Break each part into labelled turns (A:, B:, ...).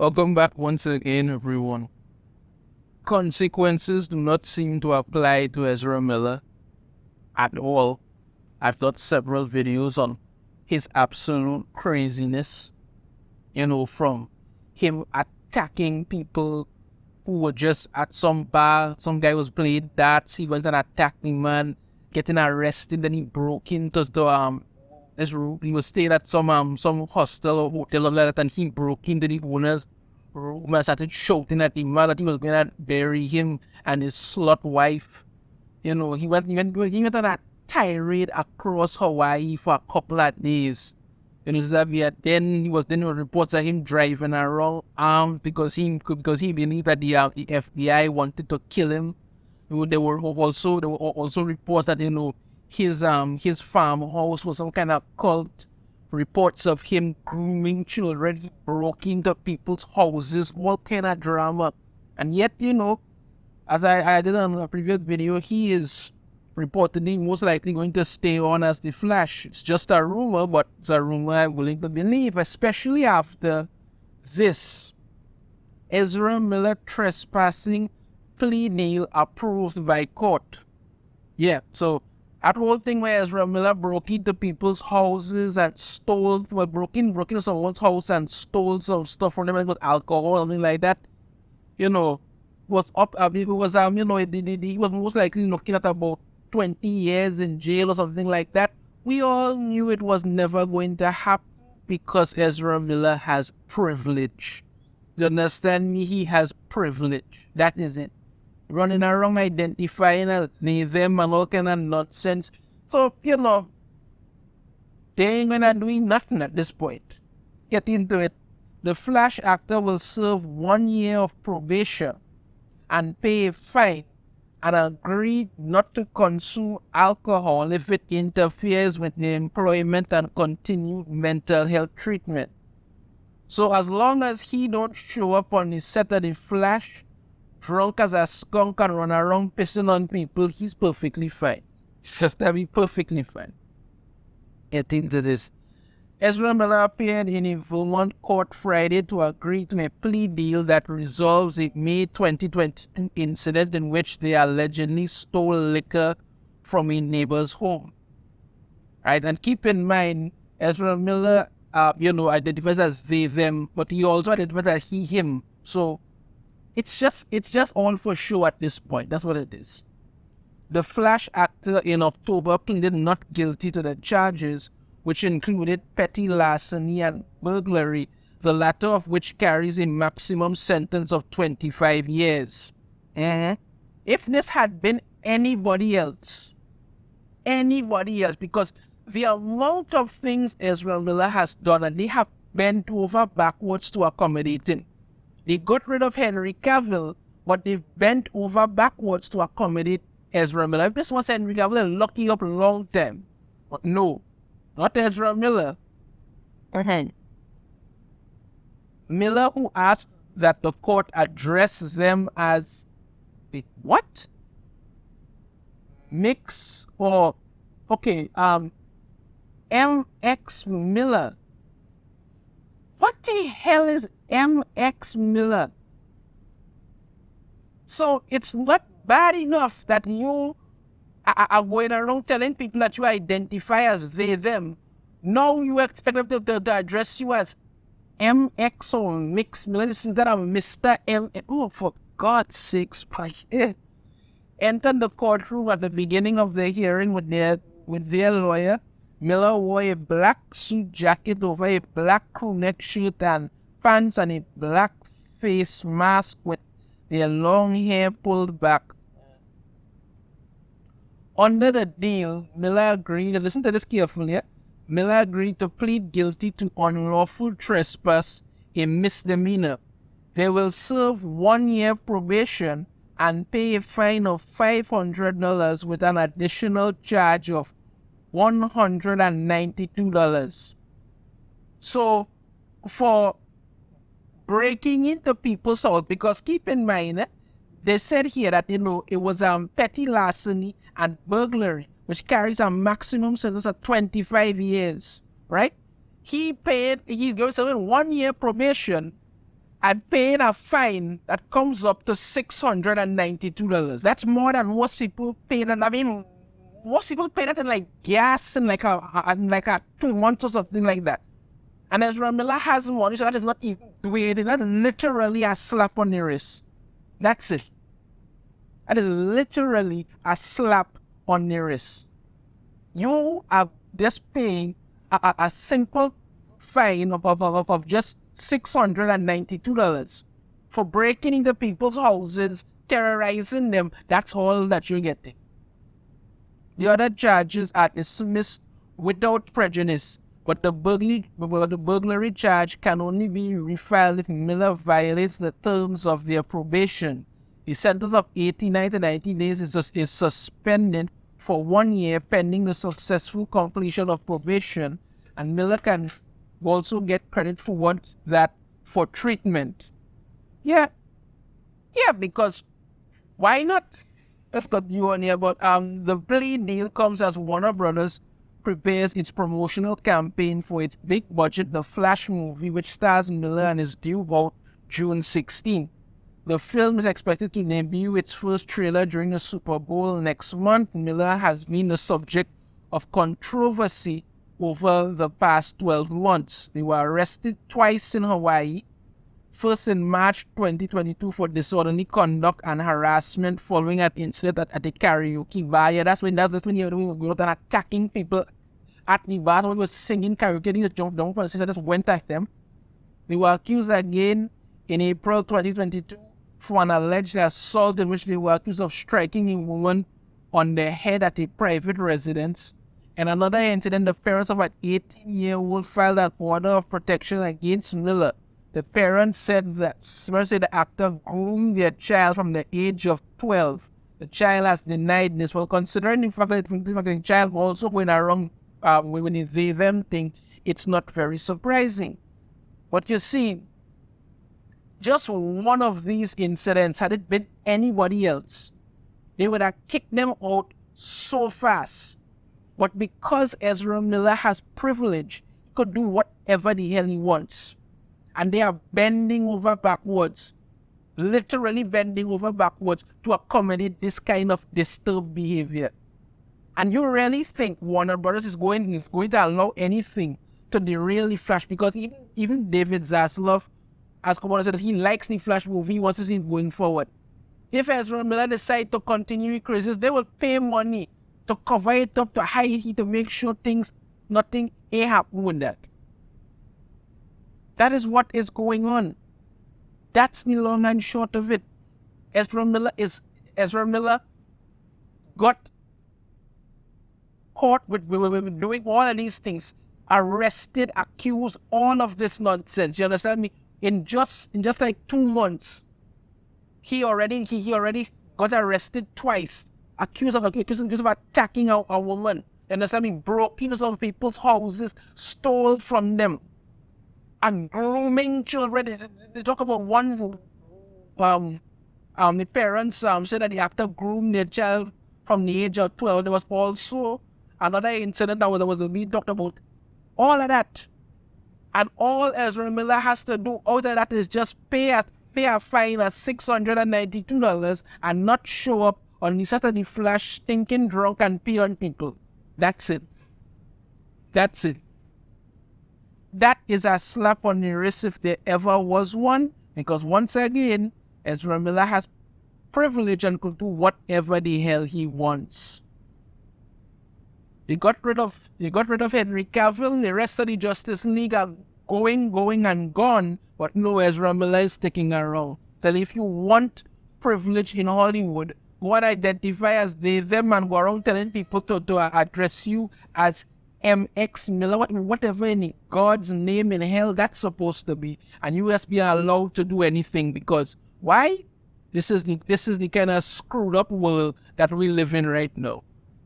A: Welcome back once again, everyone. Consequences do not seem to apply to Ezra Miller at all. I've done several videos on his absolute craziness, from him attacking people who were just at some bar. Some guy was playing darts, he went and attacked the man, getting arrested, then he broke into this room. He was staying at some hostel or hotel or like that, and he broke into the owner's room and started shouting at the man that he was going to bury him and his slut wife. He went on a tirade across Hawaii for a couple of days. Then he was reports of him driving around armed because he believed that the FBI wanted to kill him. There were also reports that his farmhouse was some kind of cult. Reports of him grooming children. He broke into people's houses. All kind of drama. And yet, as I did on a previous video, he is reportedly most likely going to stay on as the Flash. It's just a rumor, but it's a rumor I'm willing to believe, especially after this Ezra Miller trespassing plea deal approved by court. Yeah, so that whole thing where Ezra Miller broke into people's houses and broke into someone's house and stole some stuff from them, like with alcohol or something like that, was up. He was most likely looking at about 20 years in jail or something like that. We all knew it was never going to happen because Ezra Miller has privilege. You understand me? He has privilege. That is it. Running around identifying them and all kind of nonsense. So, they ain't gonna do nothing at this point. Get into it. The Flash actor will serve 1 year of probation and pay a fine and agree not to consume alcohol if it interferes with the employment and continued mental health treatment. So as long as he don't show up on the set of the Flash drunk as a skunk and run around pissing on people, he's perfectly fine. Just to be perfectly fine. Get into this. Ezra Miller appeared in a Vermont court Friday to agree to a plea deal that resolves a May 2022 incident in which they allegedly stole liquor from a neighbor's home. Right, and keep in mind, Ezra Miller, identifies as they, them, but he also identifies as he, him. So it's just all for show at this point. That's what it is. The Flash actor in October pleaded not guilty to the charges, which included petty larceny and burglary, the latter of which carries a maximum sentence of 25 years. If this had been anybody else, because the amount of things Ezra Miller has done, and they have bent over backwards to accommodate him. They got rid of Henry Cavill, but they've bent over backwards to accommodate Ezra Miller. If this was Henry Cavill, they'll lock you up a long time. But no, not Ezra Miller. Miller, who asked that the court address them as what? MX or MX Miller. What the hell is MX Miller? So it's not bad enough that you are going around telling people that you identify as they, them. Now you expect them to address you as MX or Mix Miller. This is that I'm Mr. M. Oh, for God's sakes, please. Entered the courtroom at the beginning of the hearing with their lawyer. Miller wore a black suit jacket over a black crew-neck shirt and pants and a black face mask with their long hair pulled back. Under the deal, Miller agreed, listen to this carefully, Miller agreed to plead guilty to unlawful trespass, a misdemeanor. They will serve 1 year probation and pay a fine of $500 with an additional charge of $192. So, for breaking into people's house, because keep in mind, they said here that, it was petty larceny and burglary, which carries a maximum sentence of 25 years, right? He goes away 1 year probation and paying a fine that comes up to $692. That's more than most people pay. And I mean, most people pay that in like gas and like a 2 months or something like that. And Ezra Miller has money, so that is not even doing. That's literally a slap on the wrist. That's it. That is literally a slap on the wrist. You are just paying a simple fine of just $692 for breaking into people's houses, terrorizing them. That's all that you're getting. The other charges are dismissed without prejudice, but the burglary charge can only be refiled if Miller violates the terms of their probation. The sentence of 89 to 90 days is suspended for 1 year pending the successful completion of probation, and Miller can also get credit for treatment. Yeah, because why not? Let's continue on here. But the plea deal comes as Warner Brothers prepares its promotional campaign for its big budget The Flash movie, which stars Miller and is due out June 16. The film is expected to debut its first trailer during the Super Bowl next month. Miller has been the subject of controversy over the past 12 months. They were arrested twice in Hawaii, first in March 2022 for disorderly conduct and harassment following an incident at a karaoke bar. Yeah, that's when you were out and attacking people at the bar. Someone was singing karaoke, they just jumped down from the stage and just went at them. They were accused again in April 2022 for an alleged assault in which they were accused of striking a woman on the head at a private residence. In another incident, the parents of an 18-year-old filed an order of protection against Miller. The parents said that the actor groomed their child from the age of 12. The child has denied this. Well, considering the fact that the child also going around when they them thing, it's not very surprising. But you see, just one of these incidents, had it been anybody else, they would have kicked them out so fast. But because Ezra Miller has privilege, he could do whatever the hell he wants. And they are bending over backwards, literally bending over backwards to accommodate this kind of disturbed behavior. And you really think Warner Brothers is going to allow anything to derail the Flash? Because even David Zaslav has come out and said that he likes the Flash movie, he wants to see it going forward. If Ezra Miller decides to continue with craziness, they will pay money to cover it up, to hide it, to make sure nothing happen with that. That is what is going on. That's the long and short of it. Ezra Miller got caught with doing all of these things, arrested, accused, all of this nonsense. You understand me? In just like 2 months, he already got arrested twice, accused of attacking a woman. You understand me? Broke into some people's houses, stole from them, and grooming children. They talk about one. The parents said that the actor groomed their child from the age of 12. There was also another incident that was being talked about. All of that. And all Ezra Miller has to do out of that is just pay a fine of $692 and not show up on the Saturday Flash stinking drunk and pee on people. That's it. That's it. That is a slap on the wrist if there ever was one, because once again, Ezra Miller has privilege and could do whatever the hell he wants. They got rid of Henry Cavill. The rest of the Justice League are going and gone, but no Ezra Miller is sticking around. Tell if you want privilege in Hollywood, go and identify as they, them, and go around telling people to address you as MX Miller, whatever in God's name in hell that's supposed to be, and you just be allowed to do anything. Because why? This is the kind of screwed up world that we live in right now.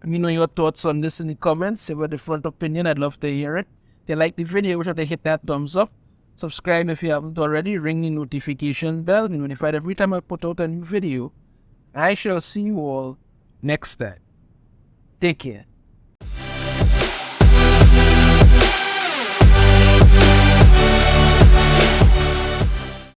A: Let me know your thoughts on this in the comments. If you have a different opinion, I'd love to hear it. If you like the video, be sure to hit that thumbs up. Subscribe if you haven't already. Ring the notification bell. Be notified every time I put out a new video. I shall see you all next time. Take care.